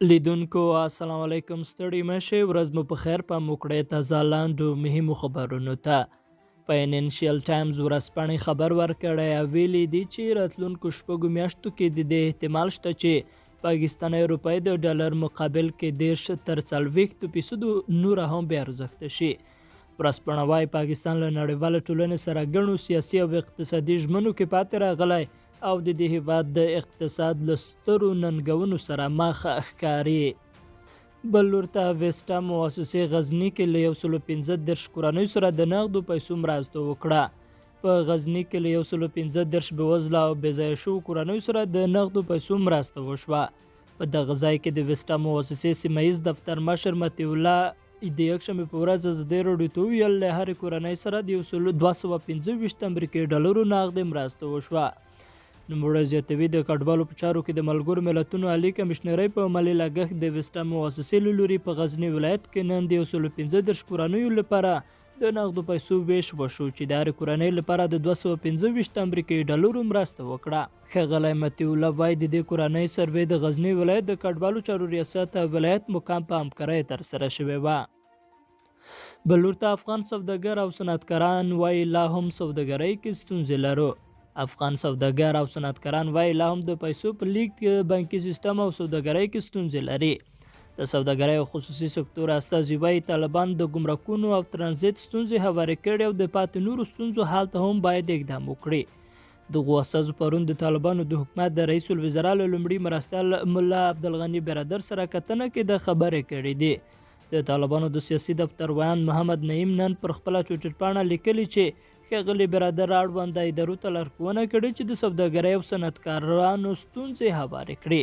لیدونکو السلام علیکم، ستړي مشه، ورځ مو په خیر. په موکړه تازه لاندو مهمو خبرونو ته فاینانشل ټایمز ورځپاڼې خبر ورکړی او ویلي دي چې راتلونکو شپږو میاشتو کې د دې احتمال شته چې پاکستاني روپۍ د ډالر مقابل کې 10 تر 40% نور هم بیا ارزښت شي. ورځپاڼه وايي پاکستان له نړیواله ټولنې سره ګڼو سیاسي او اقتصادي ژمنو کې پاتې راغلی او د دې هیواد د اقتصاد له سترو ننګونو سره مخ ښکاري. بل لور ته ویسټا مؤسسې غزني کې له 115 کورنیو سره د نغدو پیسو مرسته وکړه. په غزني کې له 115 بېوزله او بېځایه شوو کورنیو سره د نغدو پیسو مرسته وشوه. په دغه ځای کې د ویسټا مؤسسې سیمه ییز دفتر مشر مطیع الله د یکشنبې په ورځ ازادي راډیو ته وویل له هرې کورنۍ سره د 225 امریکایي ډالرو نغدې مرسته وشوه. نوموړی زیاتوي د کډوالو په چارو کې د ملګرو ملتونو عالي کمشنرۍ په مالي لګښت د ویسټا مؤسسې له لوري په غزني ولایت کې نن د 115 کورنیو لپاره د نغدو پیسو ویش وشو چې د هرې کورنۍ لپاره د 225 امریکایي ډالرو مرسته وکړه. ښاغلی مطیع الله وایي د دې کورنۍ سروې د غزني ولایت د کډوالو چارو ریاست او ولایت مقام په همکارۍ ترسره شوې وه. بل لور ته افغان سوداګر او صنعتکاران وایي لا هم سوداګرۍ کې ستونزې لرو. افغان سوداګر او صنعتکاران وایي لا هم د پیسو په لیږد، بانکي سیستم او سوداګرۍ کې ستونزې لري. د سوداګرۍ او خصوصي سکتور استازي وایي طالبان د ګمرکونو او ترانزیت ستونزې هوارې کړي او د پاتې نورو ستونزو حل ته هم باید اقدام وکړي. دغو استازو پرون د طالبانو د حکومت د رئیس الوزرا له لومړي مرستیال ملا عبدالغني برادر سره کتنه کې د خبرې کړې دي. د طالبانو د سیاسي دفتر ویاند محمد نعیم نن پر خپله ټویټر پاڼه لیکلي چې ښاغلي برادر اړونده ادارو ته لارښوونه کړې چې د سوداګرۍ او صنعتکارانو ستونزې هوارې کړي.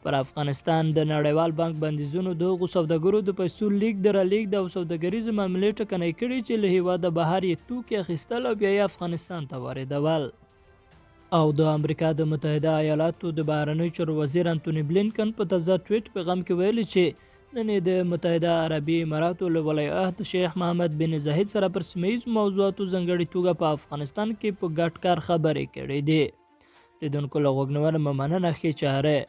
پر افغانستان د نړیوال بانک بندیزونو د هغو سوداګرو د پیسو لیږد، رالېږد او سوداګریزې معاملې ټکنۍ کړي چې له هېواده بهر یې توکي اخیستل او بیا یې افغانستان ته واردول. او د امریکا د متحده ایالاتو د بهرنیو چارو وزیر انتوني بلینکن په تازه ټویټ پیغام کې ویلي چې نن یې د متحده عربي اماراتو له ولیعهد شیخ محمد بن زاید سره پر سیمه ییزو موضوعاتو ځانګړې توګه په افغانستان کې په ګډ کار خبرې کړې دي. لیدونکو له غوږ نیولو مننه. ښې چهارې.